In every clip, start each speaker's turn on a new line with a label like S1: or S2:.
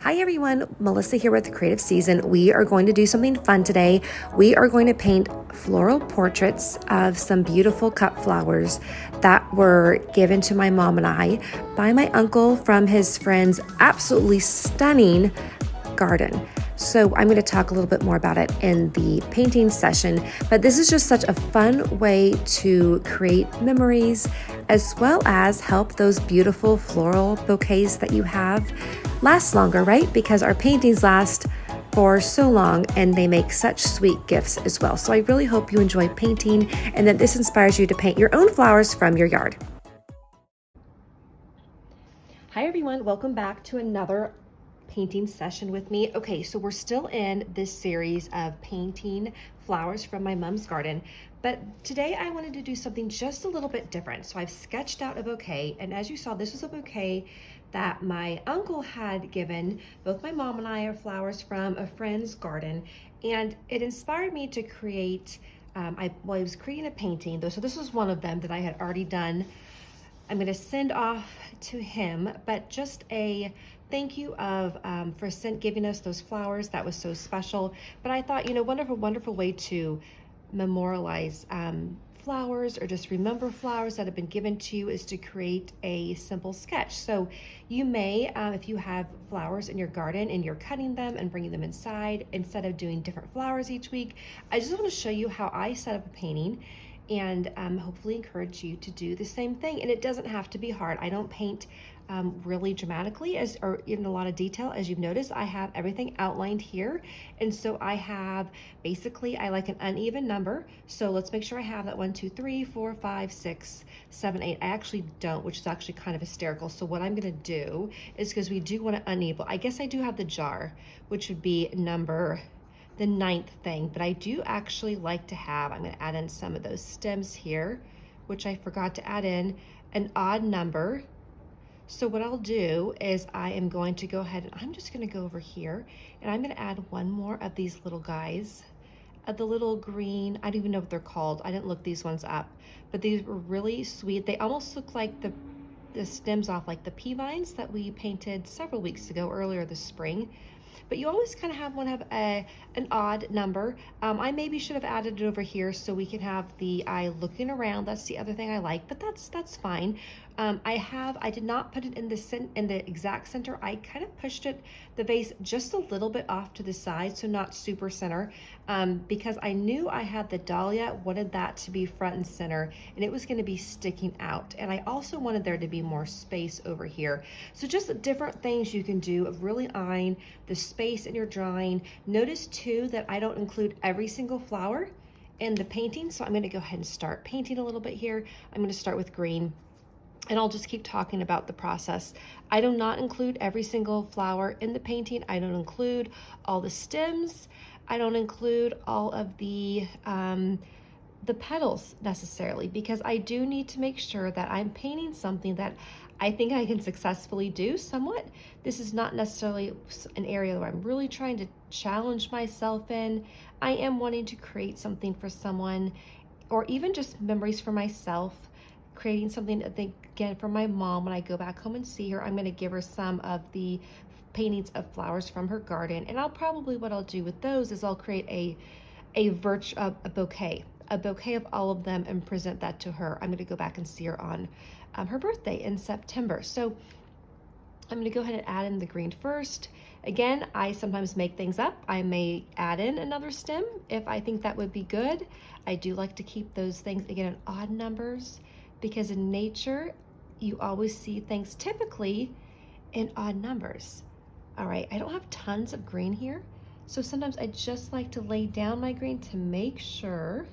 S1: Hi everyone, Melissa here with Creative Season. We are going to do something fun today. We are going to paint floral portraits of some beautiful cut flowers that were given to my mom and I by my uncle from his friend's absolutely stunning garden. So I'm going to talk a little bit more about it in the painting session, but this is just such a fun way to create memories as well as help those beautiful floral bouquets that you have last longer, right? Because our paintings last for so long and they make such sweet gifts as well. So I really hope you enjoy painting and that this inspires you to paint your own flowers from your yard. Hi everyone, welcome back to another painting session with me. Okay, so we're still in this series of painting flowers from my mom's garden, but today I wanted to do something just a little bit different. So I've sketched out a bouquet, and as you saw, this was a bouquet that my uncle had given both my mom and I of flowers from a friend's garden, and it inspired me to create, I was creating a painting, though, so this was one of them that I had already done. I'm going to send off to him, but just a thank you for giving us those flowers. That was so special. But I thought, wonderful way to memorialize flowers or just remember flowers that have been given to you is to create a simple sketch. So you may, if you have flowers in your garden and you're cutting them and bringing them inside, instead of doing different flowers each week, I just want to show you how I set up a painting and hopefully encourage you to do the same thing. And it doesn't have to be hard. I don't paint really dramatically or in a lot of detail. As you've noticed, I have everything outlined here. And so I have, basically, I like an uneven number. So let's make sure I have that 1, 2, 3, 4, 5, 6, 7, 8. I actually don't, which is actually kind of hysterical. So what I'm gonna do is, because we do want to uneven, I guess I do have the jar, which would be the 9th thing, but I do actually like to have, I'm going to add in some of those stems here, which I forgot to add in, an odd number. So what I'll do is I am going to go ahead and I'm just going to go over here and I'm going to add one more of these little guys, the little green, I don't even know what they're called. I didn't look these ones up, but these were really sweet. They almost look like the stems off like the pea vines that we painted several weeks ago, earlier this spring. But you always kind of want to have an odd number. I maybe should have added it over here so we can have the eye looking around. That's the other thing I like, but that's fine. I did not put it in the exact center. I kind of pushed the vase just a little bit off to the side, so not super center, because I knew I had the dahlia, wanted that to be front and center, and it was going to be sticking out. And I also wanted there to be more space over here. So just different things you can do of really eyeing the space in your drawing. Notice too that I don't include every single flower in the painting, so I'm going to go ahead and start painting a little bit here. I'm going to start with green, and I'll just keep talking about the process. I do not include every single flower in the painting. I don't include all the stems. I don't include all of the petals necessarily, because I do need to make sure that I'm painting something that I think I can successfully do somewhat. This is not necessarily an area where I'm really trying to challenge myself in. I am wanting to create something for someone, or even just memories for myself, creating something, I think, again, for my mom. When I go back home and see her, I'm going to give her some of the paintings of flowers from her garden. And what I'll do with those is I'll create a bouquet of all of them and present that to her. I'm going to go back and see her on her birthday in September. So I'm going to go ahead and add in the green first. Again, I sometimes make things up. I may add in another stem if I think that would be good. I do like to keep those things, again, in odd numbers, because in nature, you always see things typically in odd numbers. All right, I don't have tons of green here, so sometimes I just like to lay down my green to make sure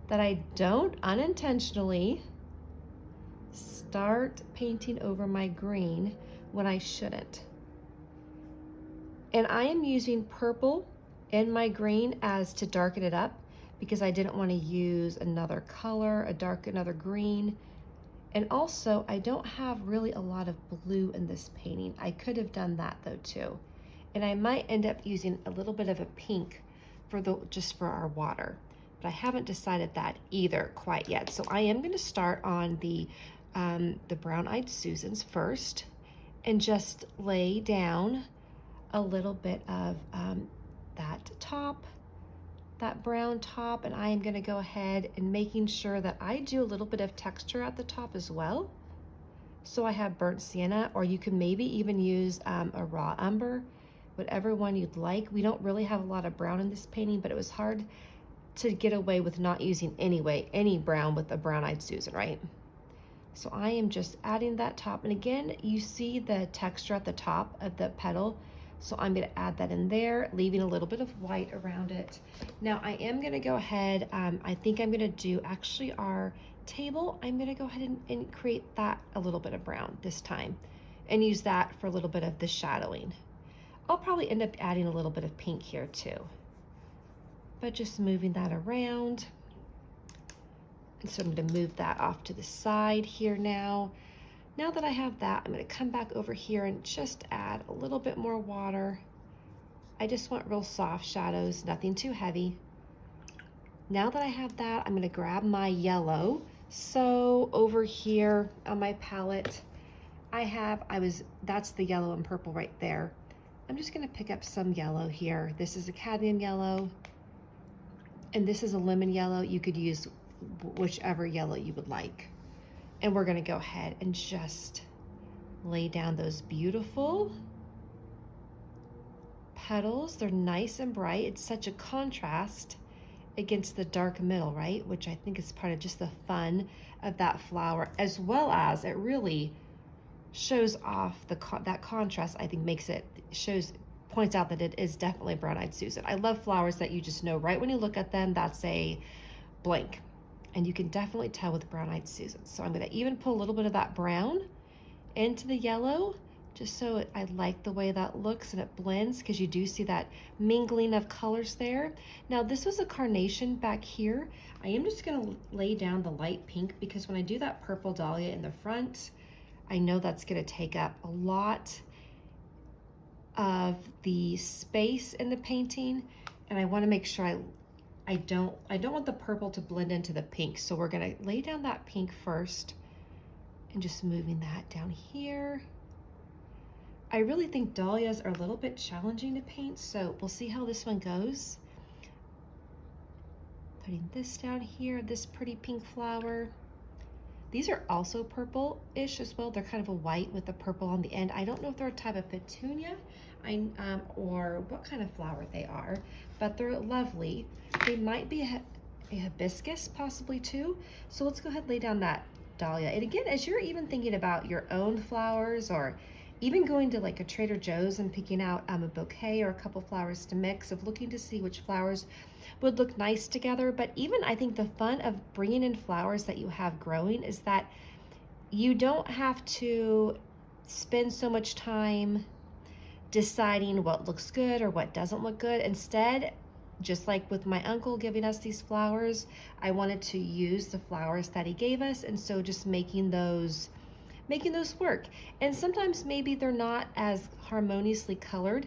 S1: that I don't unintentionally start painting over my green when I shouldn't. And I am using purple in my green as to darken it up, because I didn't want to use another color, another green. And also, I don't have really a lot of blue in this painting. I could have done that though too. And I might end up using a little bit of a pink just for our water. But I haven't decided that either quite yet. So I am going to start on the Brown Eyed Susans first and just lay down a little bit of that brown top, and I am gonna go ahead and making sure that I do a little bit of texture at the top as well. So I have burnt sienna, or you can maybe even use a raw umber, whatever one you'd like. We don't really have a lot of brown in this painting, but it was hard to get away with not using any brown with a brown-eyed Susan, right? So I am just adding that top. And again, you see the texture at the top of the petal. So I'm gonna add that in there, leaving a little bit of white around it. Now I am gonna go ahead, I think I'm gonna do actually our table. I'm gonna go ahead and create that a little bit of brown this time and use that for a little bit of the shadowing. I'll probably end up adding a little bit of pink here too, but just moving that around. And so I'm gonna move that off to the side here now. Now that I have that, I'm gonna come back over here and just add a little bit more water. I just want real soft shadows, nothing too heavy. Now that I have that, I'm gonna grab my yellow. So over here on my palette, that's the yellow and purple right there. I'm just gonna pick up some yellow here. This is a cadmium yellow, and this is a lemon yellow. You could use whichever yellow you would like. And we're gonna go ahead and just lay down those beautiful petals. They're nice and bright. It's such a contrast against the dark middle, right? Which I think is part of just the fun of that flower, as well as it really shows off that contrast. I think points out that it is definitely brown-eyed Susan. I love flowers that you just know right when you look at them, that's a blank. And you can definitely tell with brown-eyed Susan. So I'm gonna even put a little bit of that brown into the yellow, just so I like the way that looks and it blends, because you do see that mingling of colors there. Now this was a carnation back here. I am just gonna lay down the light pink, because when I do that purple dahlia in the front, I know that's gonna take up a lot of the space in the painting, and I wanna make sure I don't want the purple to blend into the pink. So we're gonna lay down that pink first and just moving that down here. I really think dahlias are a little bit challenging to paint, so we'll see how this one goes. Putting this down here, this pretty pink flower. These are also purple-ish as well. They're kind of a white with the purple on the end. I don't know if they're a type of petunia or what kind of flower they are, but they're lovely. They might be a hibiscus possibly too. So let's go ahead and lay down that dahlia. And again, as you're even thinking about your own flowers, or even going to like a Trader Joe's and picking out a bouquet or a couple flowers to mix, of looking to see which flowers would look nice together. But even I think the fun of bringing in flowers that you have growing is that you don't have to spend so much time deciding what looks good or what doesn't look good. Instead, just like with my uncle giving us these flowers, I wanted to use the flowers that he gave us, and so just making those work. And sometimes maybe they're not as harmoniously colored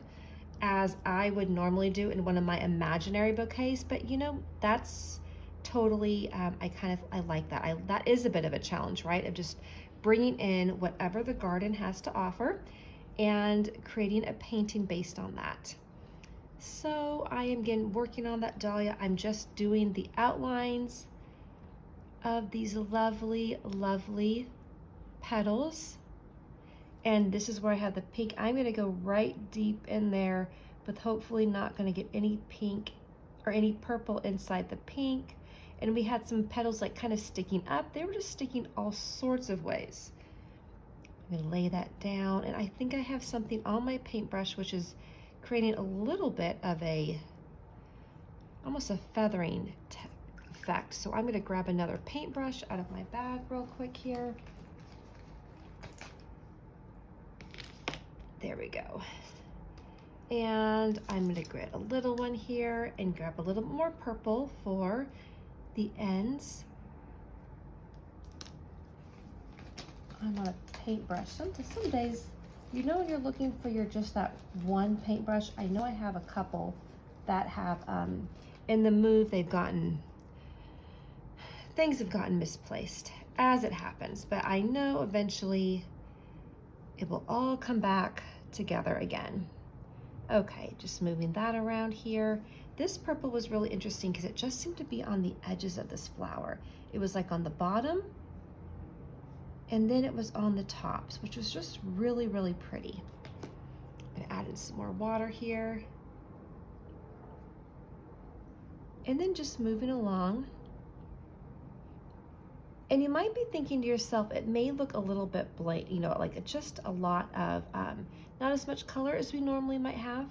S1: as I would normally do in one of my imaginary bouquets, but you know, that's totally, I like that. That is a bit of a challenge, right? Of just bringing in whatever the garden has to offer and creating a painting based on that. So I am again working on that dahlia. I'm just doing the outlines of these lovely, lovely petals. And this is where I have the pink. I'm gonna go right deep in there, but hopefully not gonna get any pink or any purple inside the pink. And we had some petals like kind of sticking up. They were just sticking all sorts of ways. I'm gonna lay that down, and I think I have something on my paintbrush which is creating a little bit of almost a feathering effect. So I'm gonna grab another paintbrush out of my bag real quick here. There we go. And I'm gonna get a little one here and grab a little more purple for the ends. I'm on a paintbrush. Some days, you know, when you're looking for just that one paintbrush, I know I have a couple that have, in the move, things have gotten misplaced, as it happens, but I know eventually it will all come back together again. Okay, just moving that around here. This purple was really interesting because it just seemed to be on the edges of this flower. It was like on the bottom, and then it was on the tops, which was just really, really pretty. I'm gonna add in some more water here. And then just moving along. And you might be thinking to yourself, it may look a little bit blank, you know, like just a lot of, not as much color as we normally might have,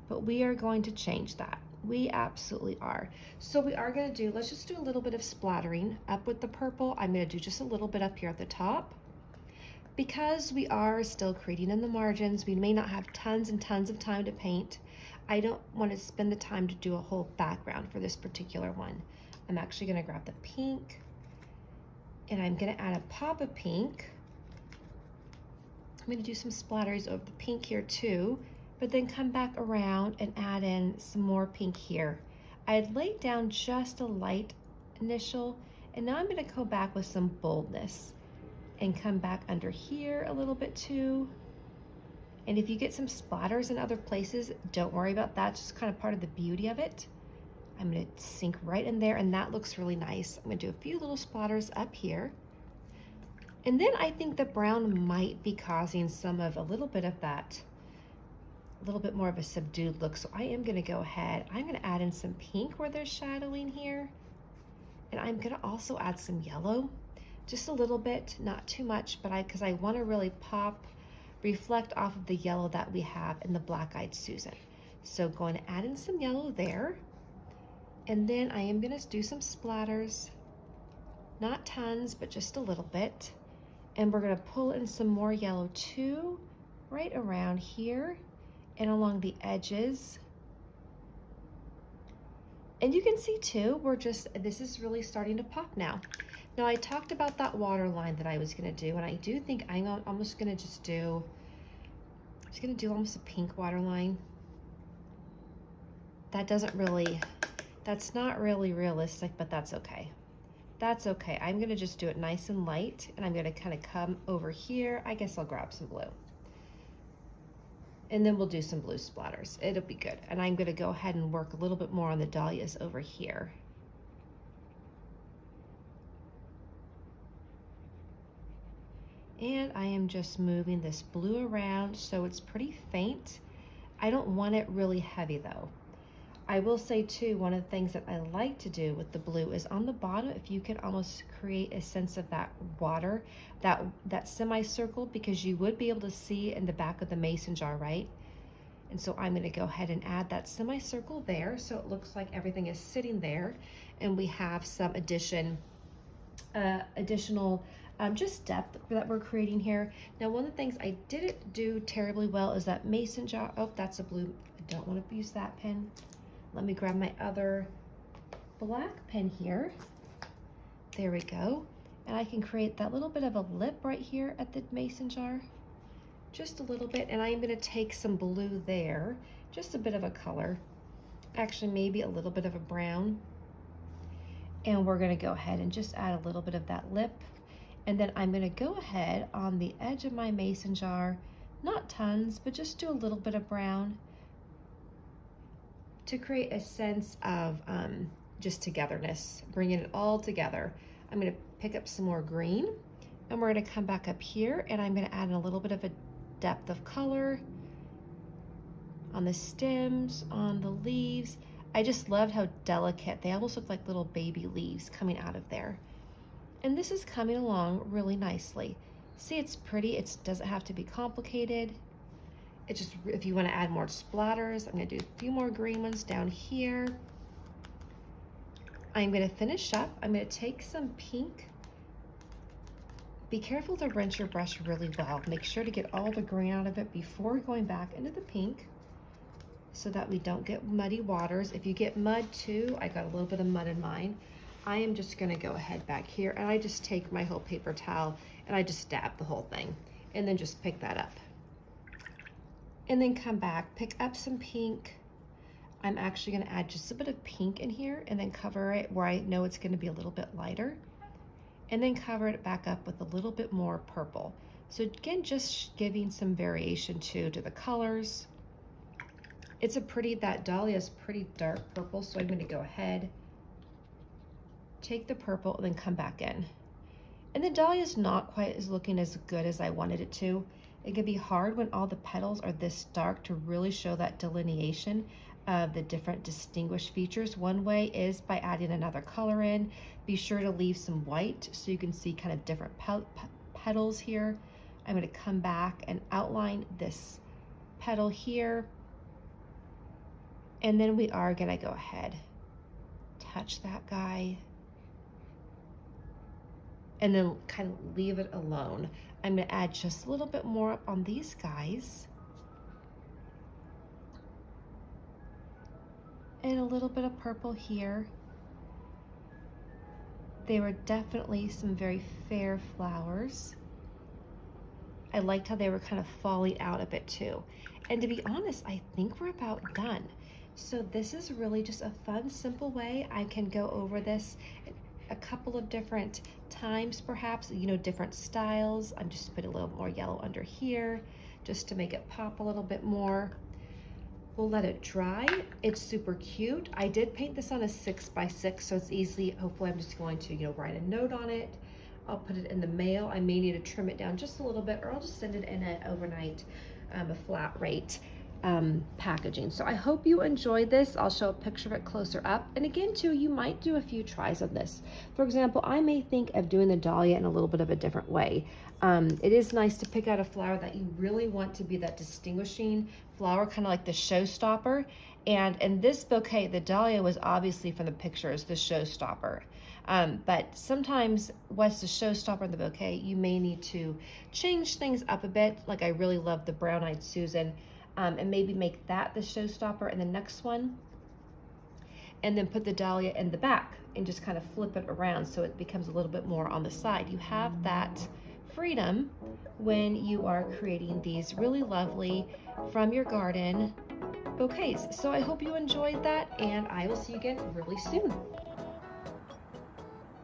S1: but we are going to change that. We absolutely are. So we are gonna do, let's just do a little bit of splattering up with the purple. I'm gonna do just a little bit up here at the top. Because we are still creating in the margins, we may not have tons and tons of time to paint. I don't want to spend the time to do a whole background for this particular one. I'm actually gonna grab the pink, and I'm gonna add a pop of pink. I'm gonna do some splatters over the pink here too, but then come back around and add in some more pink here. I had laid down just a light initial, and now I'm gonna go back with some boldness and come back under here a little bit too. And if you get some splatters in other places, don't worry about that, it's just kind of part of the beauty of it. I'm gonna sink right in there, and that looks really nice. I'm gonna do a few little splatters up here. And then I think the brown might be causing some of a little bit of that, a little bit more of a subdued look. So I am gonna go ahead, I'm gonna add in some pink where there's shadowing here. And I'm gonna also add some yellow, just a little bit, not too much, but because I wanna really reflect off of the yellow that we have in the Black-Eyed Susan. So going to add in some yellow there. And then I am gonna do some splatters, not tons, but just a little bit. And we're gonna pull in some more yellow too, right around here and along the edges. And you can see too, this is really starting to pop now. Now I talked about that water line that I was gonna do, and I do think I'm almost gonna do almost a pink water line. That's not really realistic, but that's okay. That's okay. I'm gonna just do it nice and light, and I'm gonna kind of come over here. I guess I'll grab some blue. And then we'll do some blue splatters. It'll be good. And I'm gonna go ahead and work a little bit more on the dahlias over here. And I am just moving this blue around so it's pretty faint. I don't want it really heavy though. I will say too, one of the things that I like to do with the blue is on the bottom, if you can almost create a sense of that water, that semicircle, because you would be able to see in the back of the mason jar, right? And so I'm gonna go ahead and add that semicircle there so it looks like everything is sitting there, and we have some additional just depth that we're creating here. Now, one of the things I didn't do terribly well is that mason jar. Oh, that's a blue. I don't want to use that pen. Let me grab my other black pen here. There we go. And I can create that little bit of a lip right here at the mason jar. Just a little bit. And I'm going to take some blue there, just a bit of a color. Actually, maybe a little bit of a brown. And we're going to go ahead and just add a little bit of that lip. And then I'm going to go ahead on the edge of my mason jar, not tons, but just do a little bit of brown to create a sense of just togetherness, bringing it all together. I'm going to pick up some more green, and we're going to come back up here, and I'm going to add in a little bit of a depth of color on the stems, on the leaves. I just loved how delicate, they almost look like little baby leaves coming out of there. And this is coming along really nicely. See, it's pretty, it doesn't have to be complicated. It's just, if you want to add more splatters, I'm going to do a few more green ones down here. I'm going to finish up. I'm going to take some pink. Be careful to rinse your brush really well. Make sure to get all the green out of it before going back into the pink so that we don't get muddy waters. If you get mud too, I got a little bit of mud in mine. I am just going to go ahead back here, and I just take my whole paper towel and I just dab the whole thing and then just pick that up. And then come back, pick up some pink. I'm actually gonna add just a bit of pink in here and then cover it where I know it's gonna be a little bit lighter. And then cover it back up with a little bit more purple. So again, just giving some variation to the colors. that dahlia is pretty dark purple, so I'm gonna go ahead, take the purple, and then come back in. And the dahlia is not quite as looking as good as I wanted it to. It can be hard when all the petals are this dark to really show that delineation of the different distinguished features. One way is by adding another color in. Be sure to leave some white so you can see kind of different petals here. I'm going to come back and outline this petal here. And then we are going to go ahead, touch that guy, and then kind of leave it alone. I'm going to add just a little bit more up on these guys. And a little bit of purple here. They were definitely some very fair flowers. I liked how they were kind of falling out a bit too. And to be honest, I think we're about done. So this is really just a fun, simple way. I can go over this a couple of different times, perhaps, you know, different styles. I'm just putting a little more yellow under here just to make it pop a little bit more. We'll let it dry. It's super cute. I did paint this on a 6x6, so it's easy. Hopefully I'm just going to, you know, write a note on it. I'll put it in the mail. I may need to trim it down just a little bit, or I'll just send it in an overnight, a flat rate packaging. So I hope you enjoyed this. I'll show a picture of it closer up. And again, too, you might do a few tries of this. For example, I may think of doing the dahlia in a little bit of a different way. It is nice to pick out a flower that you really want to be that distinguishing flower, kind of like the showstopper. And in this bouquet, the dahlia was obviously from the pictures, the showstopper. But sometimes what's the showstopper in the bouquet, you may need to change things up a bit. Like I really love the brown-eyed Susan, and maybe make that the showstopper in the next one. And then put the dahlia in the back and just kind of flip it around so it becomes a little bit more on the side. You have that freedom when you are creating these really lovely from your garden bouquets. So I hope you enjoyed that, and I will see you again really soon.